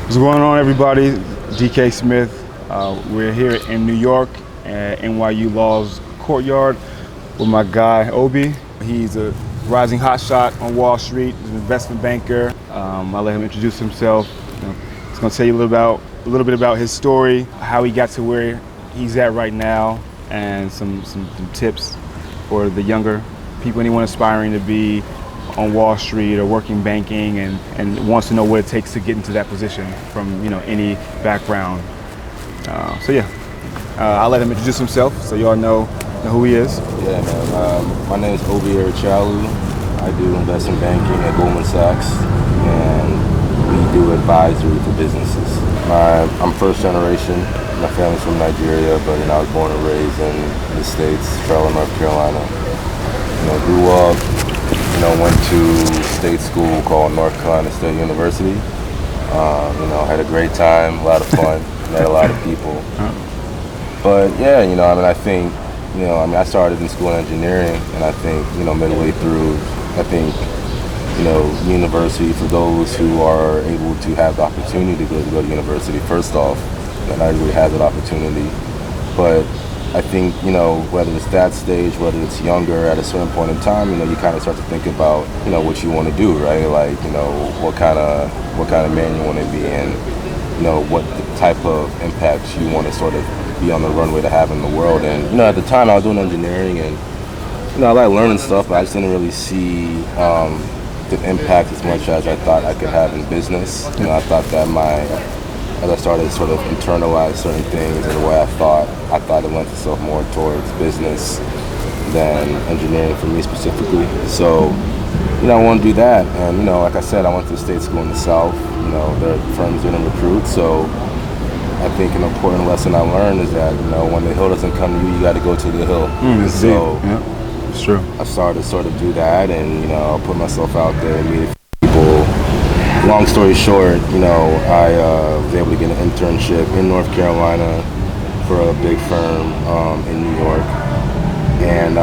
What's going on, everybody? DK Smith. We're here in New York at NYU Law's courtyard with my guy Obi. He's a rising hotshot on Wall Street. He's an investment banker. I'll let him introduce himself. He's going to tell you a little bit about his story, how he got to where he's at right now, and some tips for the younger people, anyone aspiring to be on Wall Street or working banking and wants to know what it takes to get into that position from any background. I'll let him introduce himself so you all know who he is. Yeah, man. My name is Obi Chalu. I do investment banking at Goldman Sachs, and we do advisory for businesses. I'm first generation. My family's from Nigeria, but I was born and raised in the States, Trello, North Carolina. Grew up. Went to state school called North Carolina State University. Had a great time, a lot of fun, met a lot of people. But yeah, I think, I started in school in engineering, and I think, midway through, university, for those who are able to have the opportunity to go to university, first off, not everybody has that opportunity. But I think, whether it's that stage, whether it's younger, at a certain point in time, you kind of start to think about, what you want to do, right? Like, what kind of man you want to be, and, what type of impact you want to sort of be on the runway to have in the world. And, at the time I was doing engineering, and, I like learning stuff, but I just didn't really see the impact as much as I thought I could have in business. I thought that as I started to sort of internalize certain things and the way I thought it lent itself more towards business than engineering for me specifically. So, I want to do that. And, like I said, I went to state school in the South. Their firms didn't recruit. So I think an important lesson I learned is that, when the hill doesn't come to you, you got to go to the hill. So yeah, it's true. I started to sort of do that, and, put myself out there and meet people. Long story short, I was able to get an internship in North Carolina for a big firm in New York, and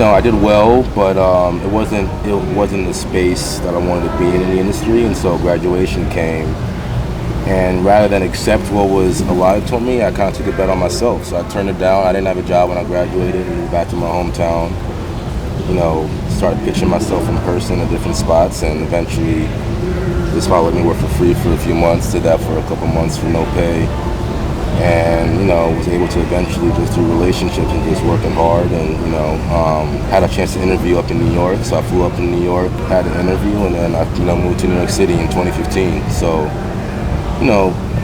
I did well, but it wasn't the space that I wanted to be in the industry, and so graduation came, and rather than accept what was allotted to me, I kind of took a bet on myself. So I turned it down. I didn't have a job when I graduated, and moved back to my hometown. Started pitching myself in person at different spots, and eventually this spot let me work for free for a few months. Did that for a couple months for no pay, and was able to eventually, just through relationships and just working hard, and had a chance to interview up in New York. So I flew up in New York, had an interview, and then I moved to New York City in 2015. So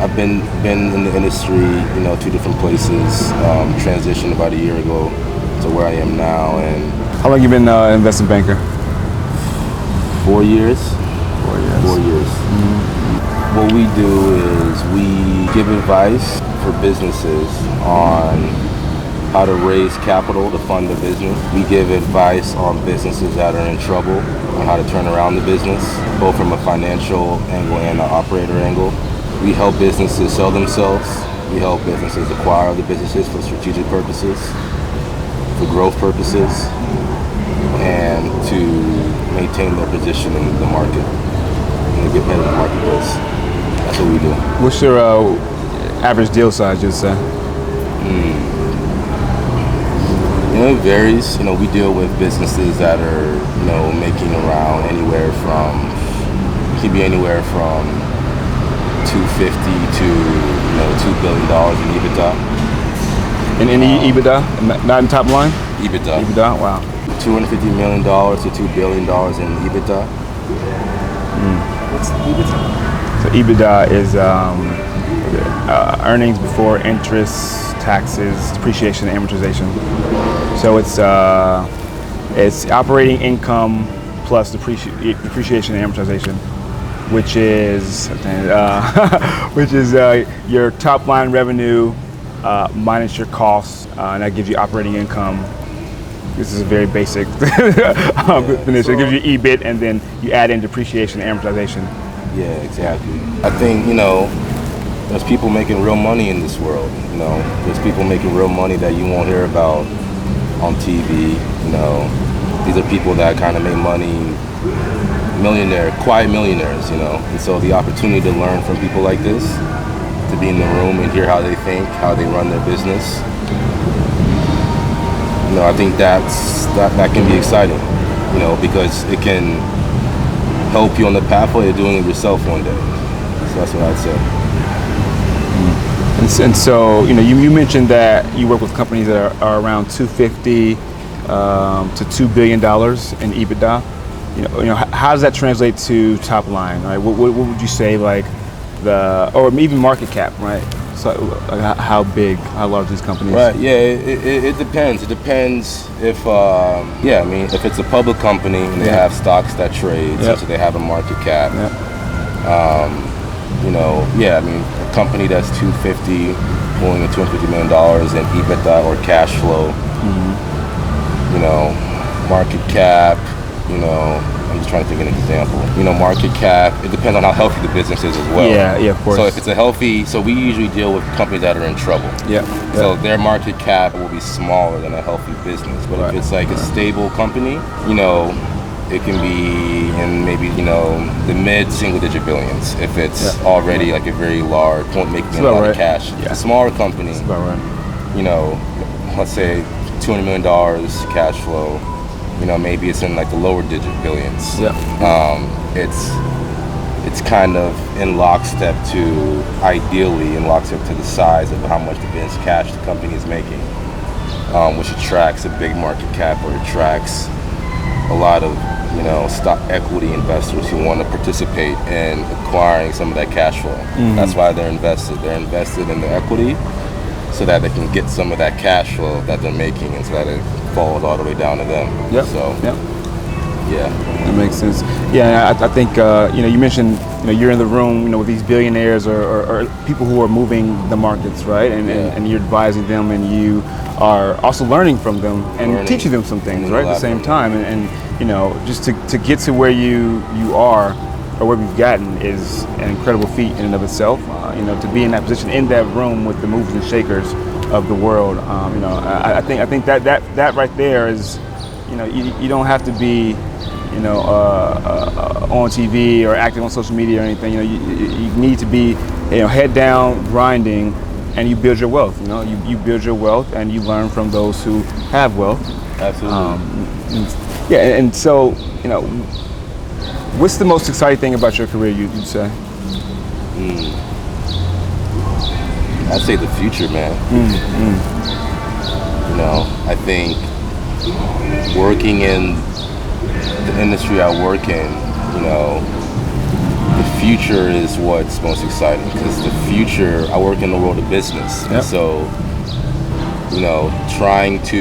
I've been in the industry, two different places. Transitioned about a year ago to where I am now. And How long you been an investment banker? 4 years. 4 years. 4 years. Mm-hmm. What we do is we give advice for businesses on how to raise capital to fund the business. We give advice on businesses that are in trouble, on how to turn around the business, both from a financial angle and an operator angle. We help businesses sell themselves. We help businesses acquire other businesses for strategic purposes, for growth purposes, and to maintain their position in the market and get better in the marketplace. That's what we do. What's your average deal size, you'd say? It varies. We deal with businesses that are, making around could be anywhere from 250 to, $2 billion in EBITDA. In any EBITDA? Not in Topline? EBITDA. EBITDA, wow. $250 million to $2 billion in EBITDA. What's EBITDA? So EBITDA is earnings before interest, taxes, depreciation, and amortization. So it's operating income plus depreciation and amortization, which is your top line revenue minus your costs, and that gives you operating income. This is a very basic definition. It gives you EBIT, and then you add in depreciation and amortization. Yeah, exactly. I think, there's people making real money in this world. There's people making real money that you won't hear about on TV. These are people that kind of make money quiet millionaires, you know. And so the opportunity to learn from people like this, to be in the room and hear how they think, how they run their business, you know, I think that can be exciting, you know, because it can help you on the pathway of doing it yourself one day. So that's what I'd say. And so, you know, you mentioned that you work with companies that are around $250 to $2 billion in EBITDA. You know, how does that translate to top line, right? What would you say, like or even market cap, right? So, like, how large these companies? Right. Yeah. It depends. It depends if, I mean, if it's a public company and they have stocks that trade, so they have a market cap. You know, I mean, a company that's 250, pulling in $250 million in EBITDA or cash flow. You know, market cap. You know, I'm just trying to think of an example. You know, market cap, it depends on how healthy the business is as well. Yeah, of course. So if it's so we usually deal with companies that are in trouble. So their market cap will be smaller than a healthy business. But if it's like a stable company, you know, it can be in maybe, you know, the mid-single digit billions. If it's already like a very large, making a lot of cash. A smaller company, you know, let's say $200 million cash flow, you know, maybe it's in like the lower digit billions. It's kind of in lockstep ideally in lockstep to the size of how much the business cash the company is making, which attracts a big market cap or attracts a lot of, you know, stock equity investors who want to participate in acquiring some of that cash flow. That's why they're invested. They're invested in the equity so that they can get some of that cash flow that they're making, and so that it falls all the way down to them. That makes sense. I think you know, you mentioned, you know, you're in the room, you know, with these billionaires or people who are moving the markets, right? And you're advising them, and you are also learning from them and teaching them some things, right, at the same time. And you know, just to get to where you are or where we've gotten is an incredible feat in and of itself. You know, to be in that position, in that room with the movers and shakers of the world. You know, I think that right there is, you know, you don't have to be, you know, on TV or active on social media or anything. You know, you need to be, you know, head down, grinding, and you build your wealth. You know, you build your wealth and you learn from those who have wealth. Absolutely. And so, you know, what's the most exciting thing about your career, you'd say? I'd say the future, man. You know, I think working in the industry I work in, you know, the future is what's most exciting, because the future, I work in the world of business. And so, you know, trying to,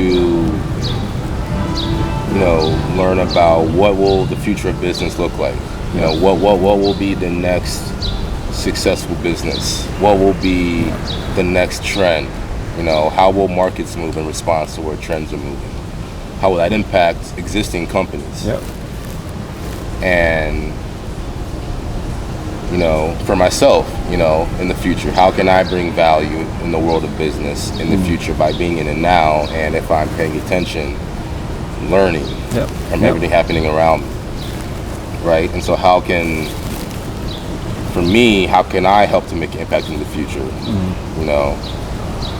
you know, learn about what will the future of business look like. You know, what will be the next successful business? What will be the next trend? You know, how will markets move in response to where trends are moving? How will that impact existing companies? And, you know, for myself, you know, in the future, how can I bring value in the world of business in the future by being in it now, and if I'm paying attention, learning from everything happening around me, right? And so how can I help to make an impact in the future? You know,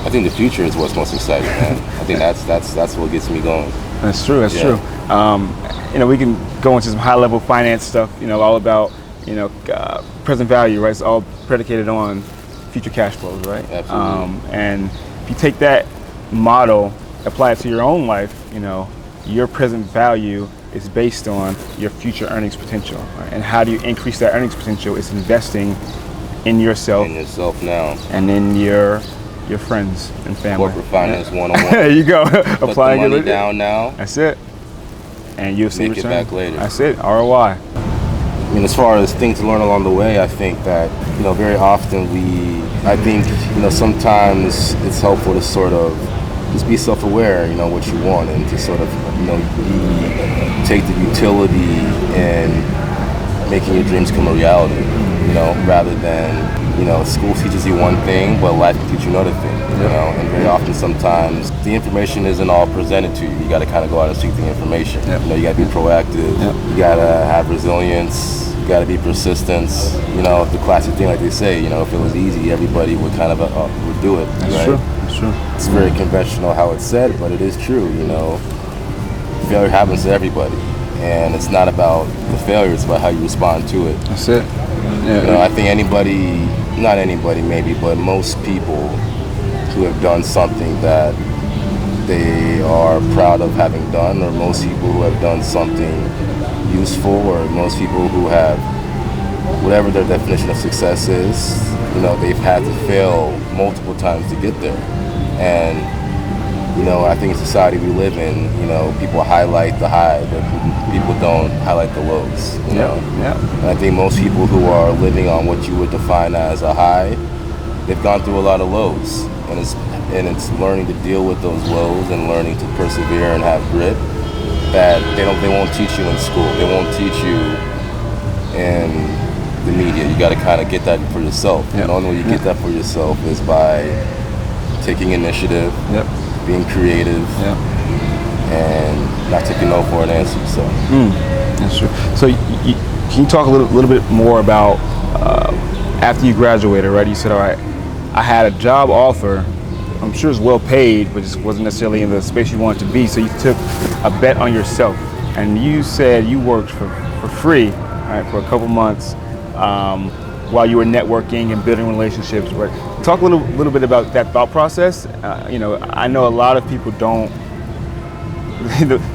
I think the future is what's most exciting, man. I think that's what gets me going. That's true. True. You know, we can go into some high-level finance stuff. You know, all about, you know, present value, right? It's all predicated on future cash flows, right? Absolutely. And if you take that model, apply it to your own life, you know, your present value is based on your future earnings potential, right? And how do you increase that earnings potential? It's investing in yourself. In yourself now. And in your friends and family. Corporate finance 101. There you go. Put the money down now. That's it. And you'll see return. Make it back later. That's it. ROI. I mean, as far as things to learn along the way, I think that, you know, very often I think, you know, sometimes it's helpful to sort of just be self-aware, you know, what you want, and to sort of, you know, take the utility in making your dreams come a reality. You rather than, school teaches you one thing, but life can teach you another thing, and very often sometimes the information isn't all presented to you. You got to kind of go out and seek the information. You got to be proactive. You got to have resilience. You got to be persistence. The classic thing, like they say, if it was easy, everybody would kind of would do it. That's true. That's true. It's very conventional how it's said, but it is true. Failure happens to everybody, and it's not about the failure; it's about how you respond to it. That's it. I think not anybody maybe, but most people who have done something that they are proud of having done, or most people who have done something useful, or most people who have, whatever their definition of success is, they've had to fail multiple times to get there. And I think in society we live in, people highlight the high, but people don't highlight the lows. And I think most people who are living on what you would define as a high, they've gone through a lot of lows, and it's learning to deal with those lows and learning to persevere and have grit that they won't teach you in school. They won't teach you in the media. You got to kind of get that for yourself. And the only way you get that for yourself is by taking initiative. Being creative, and not taking no for an answer. So that's true. So can you talk a little bit more about after you graduated? Right, you said, all right, I had a job offer. I'm sure it's well paid, but just wasn't necessarily in the space you wanted to be. So you took a bet on yourself, and you said you worked for free, right, for a couple months. While you were networking and building relationships. Right? Talk a little bit about that thought process. I know a lot of people don't,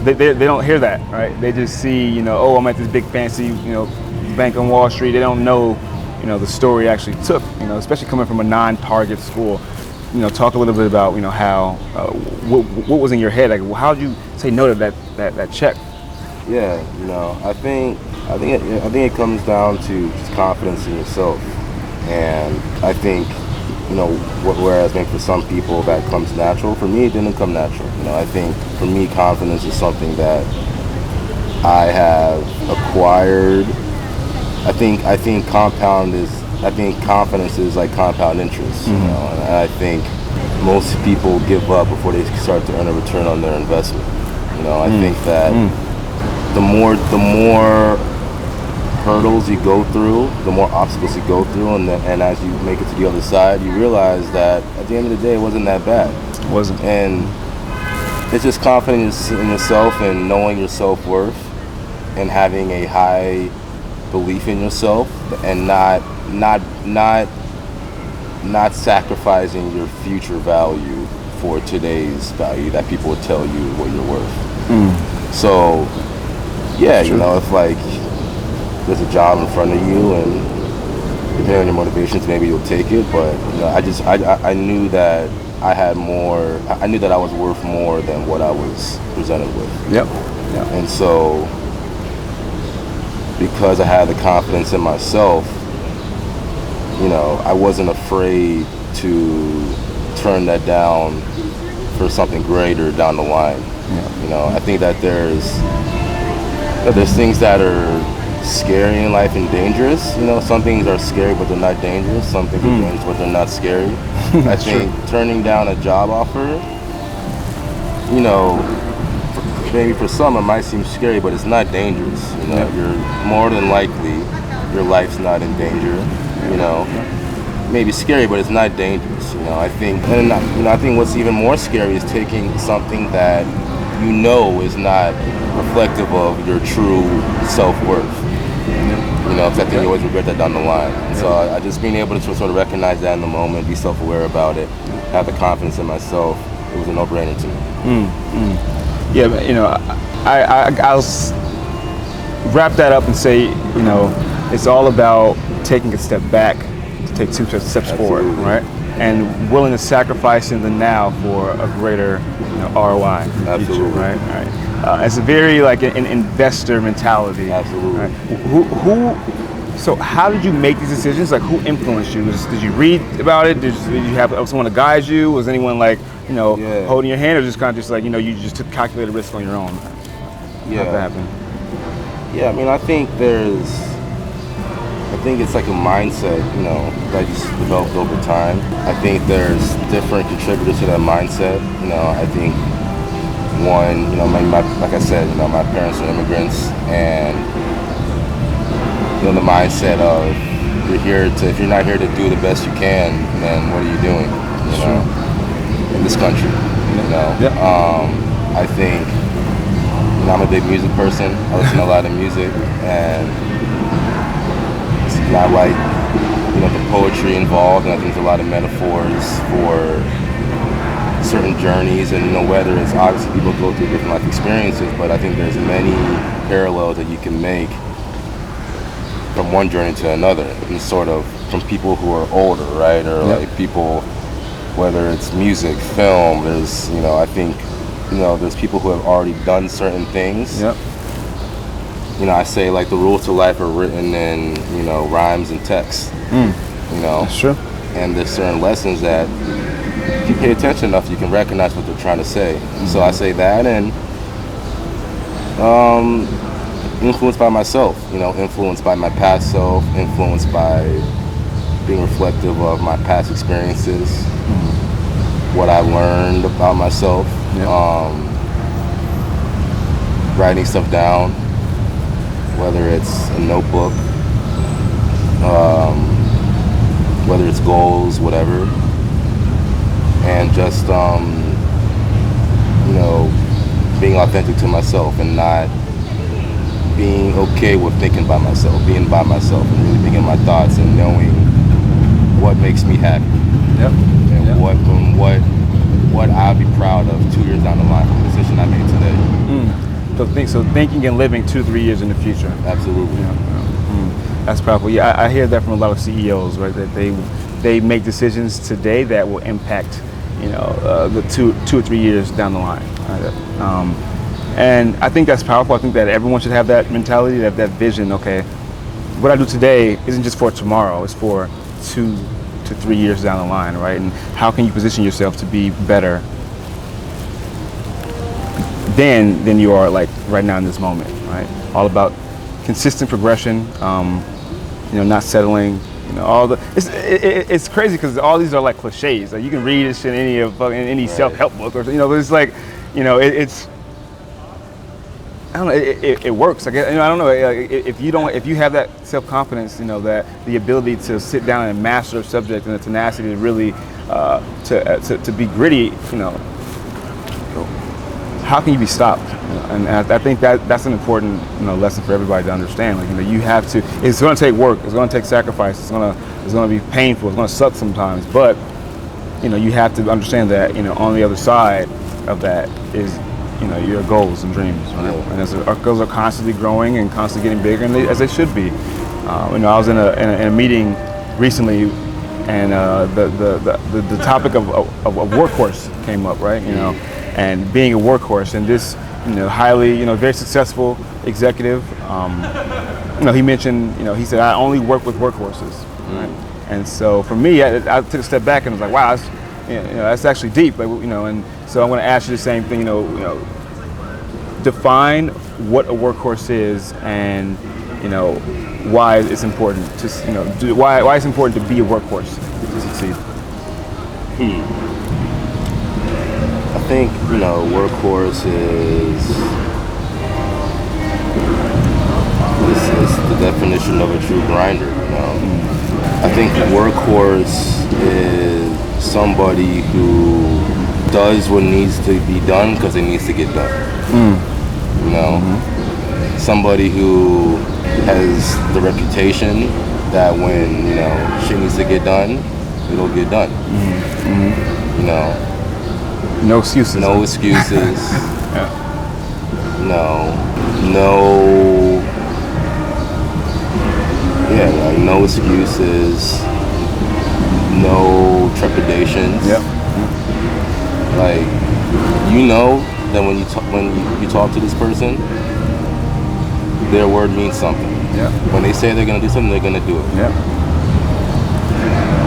they don't hear that, right? They just see, oh, I'm at this big fancy, bank on Wall Street. They don't know, the story actually took, especially coming from a non-target school. Talk a little bit about, how, what was in your head? Like, how did you say no to that check? Yeah, I think it comes down to just confidence in yourself, and I think whereas maybe for some people that comes natural, for me it didn't come natural. I think for me confidence is something that I have acquired. I think confidence is like compound interest, and I think most people give up before they start to earn a return on their investment. I think that the more hurdles you go through, the more obstacles you go through, and as you make it to the other side, you realize that at the end of the day, it wasn't that bad. It wasn't. And it's just confidence in yourself and knowing your self-worth and having a high belief in yourself, and not sacrificing your future value for today's value that people will tell you what you're worth. So, yeah, if like there's a job in front of you, and depending on your motivations, maybe you'll take it. But I knew that I had more. I knew that I was worth more than what I was presented with. Yep. And so, because I had the confidence in myself, I wasn't afraid to turn that down for something greater down the line. I think that there's things that are scary in life and dangerous. Some things are scary but they're not dangerous. Some things are dangerous but they're not scary. I think turning down a job offer, maybe for some it might seem scary, but it's not dangerous. You're more than likely your life's not in danger. Maybe scary, but it's not dangerous. I think, and I think what's even more scary is taking something that is not reflective of your true self-worth. Because I think you always regret that down the line. And so I just being able to sort of recognize that in the moment, be self-aware about it, have the confidence in myself, it was a no-brainer to me. Yeah, but I'll wrap that up and say, it's all about taking a step back to take two steps forward, right? And willing to sacrifice in the now for a greater ROI in the future, right? It's a very like an investor mentality. Absolutely. Right? So how did you make these decisions? Like, who influenced you? Did you read about it? Did you have someone to guide you? Was anyone like, holding your hand, or just kind of just like, you just took calculated risk on your own? How'd that happen? Yeah, I think there's I think it's like a mindset, that just developed over time. I think there's different contributors to that mindset. I think one, like I said, my parents are immigrants, and the mindset of if you're not here to do the best you can, then what are you doing? In this country. I think I'm a big music person. I listen to a lot of music, and I like the poetry involved, and I think there's a lot of metaphors for certain journeys, and whether it's obviously people go through different life experiences, but I think there's many parallels that you can make from one journey to another, and sort of from people who are older, right, or like people, whether it's music, film. There's I think there's people who have already done certain things. I say like the rules to life are written in rhymes and text. That's true. And there's certain lessons that if you pay attention enough, you can recognize what they're trying to say. So I say that, and influenced by myself, influenced by my past self, influenced by being reflective of my past experiences, what I learned about myself, writing stuff down, whether it's a notebook, whether it's goals, whatever, and just being authentic to myself and not being okay with thinking by myself, being by myself, and really being in my thoughts and knowing what makes me happy, and what I'll be proud of 2 years down the line from the decision I made today. So thinking and living 2 to 3 years in the future. Absolutely. That's powerful. Yeah, I hear that from a lot of CEOs, right? That they make decisions today that will impact, the 2 or 3 years down the line. Right? And I think that's powerful. I think that everyone should have that mentality, that vision. Okay, what I do today isn't just for tomorrow; it's for 2 to 3 years down the line, right? And how can you position yourself to be better than you are like right now in this moment, right? All about consistent progression, not settling. It's crazy because all these are like cliches. Like you can read this in any self-help book, or but it's like, it's. I don't know. It works. I don't know. If you have that self-confidence, that the ability to sit down and master a subject, and the tenacity to really to be gritty, how can you be stopped? And I think that's an important lesson for everybody to understand. Like you have to. It's going to take work. It's going to take sacrifice. It's going to be painful. It's going to suck sometimes. But you have to understand that on the other side of that is your goals and dreams, right? And as our goals are constantly growing and constantly getting bigger, and as they should be. I was in a meeting recently, and the topic of workhorse came up, right? And being a workhorse, and this highly very successful executive, he mentioned he said, I only work with workhorses, right? And so for me, I took a step back and was like, wow, that's actually deep, like, and so I'm going to ask you the same thing, define what a workhorse is, and why it's important to why it's important to be a workhorse to succeed. I think workhorse is the definition of a true grinder. I think workhorse is somebody who does what needs to be done because it needs to get done. Somebody who has the reputation that when shit needs to get done, it'll get done. No excuses. No excuses. No excuses. No trepidations. Like that when you talk to this person, their word means something. When they say they're gonna do something, they're gonna do it.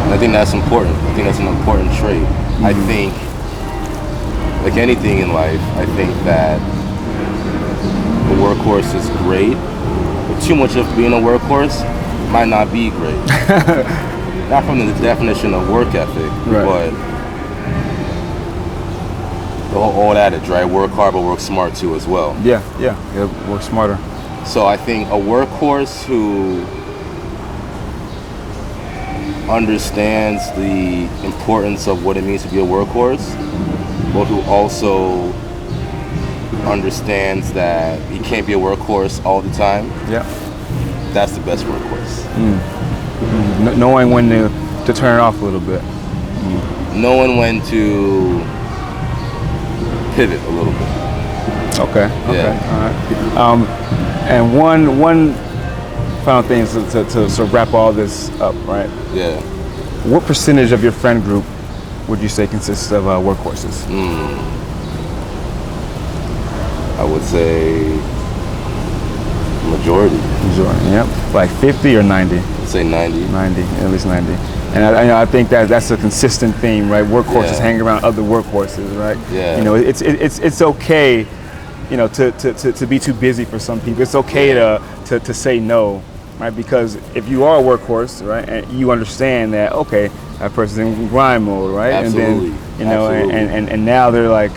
And I think that's important. I think that's an important trait. I think, like anything in life, I think that the workhorse is great, but too much of being a workhorse might not be great. Not from the definition of work ethic, but all adage, right? Work hard, but work smart too as well. Yeah, work smarter. So I think a workhorse who understands the importance of what it means to be a workhorse, but who also understands that he can't be a workhorse all the time. Yeah, that's the best workhorse. Knowing when to turn it off a little bit. Knowing when to pivot a little bit. Okay. Yeah. All right. And one final thing is to sort of wrap all this up, right? Yeah. What percentage of your friend group would you say consists of workhorses? I would say majority. Yep. Like 50 or 90? I'd say 90. 90, at least 90. And I think that's a consistent theme, right? Workhorses hang around other workhorses, right? Yeah. You know, it's okay, you know, to be too busy for some people. It's okay to say no, right? Because if you are a workhorse, right, and you understand that, okay, that person's in grind mode, right? Absolutely. And then, you know, and now they're like,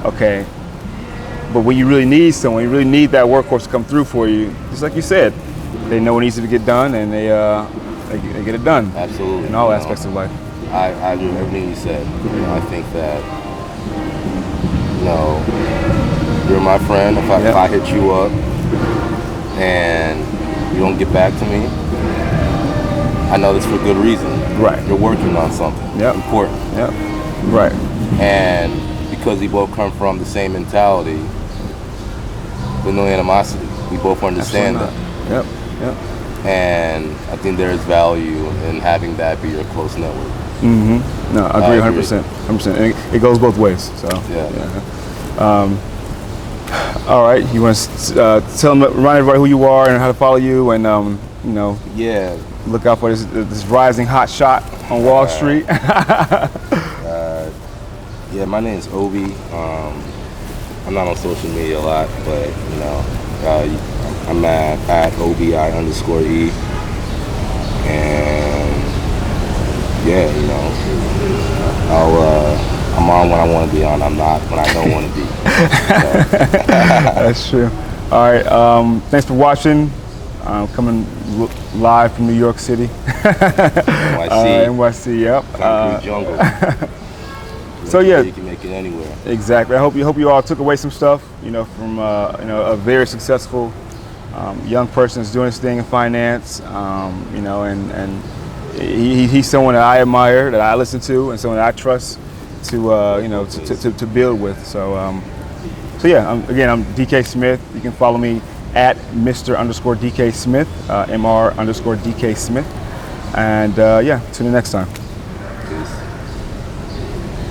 okay, but when you really need someone, you really need that workhorse to come through for you, just like you said, they know what needs to get done, and they get it done. Absolutely. In all aspects of life. I agree with everything you said. You know, I think that, you know, you're my friend. If I hit you up and you don't get back to me, I know that's for good reason. Right. You're working on something important. Yep. Right. And because we both come from the same mentality, with no animosity, we both understand that. Yep. And I think there is value in having that be your close network. No, I agree 100%. 100%. And it goes both ways. So all right, you want to remind everybody who you are and how to follow you, and you know, look out for this rising hot shot on Wall Street. My name is Obi. I'm not on social media a lot, but you know, I'm at OBI_E, and you know, I'm on when I want to be on. I'm not when I don't want to be. That's true. All right. Thanks for watching. Coming live from New York City. NYC. Yep. Concrete jungle. So you can make it anywhere. Exactly. I hope you all took away some stuff, you know, from you know, a very successful young person that's doing his thing in finance. You know, and he's someone that I admire, that I listen to, and someone that I trust to you know, to build with. So again, I'm DK Smith. You can follow me at Mr_DK Smith, MR_DK Smith, and tune in next time.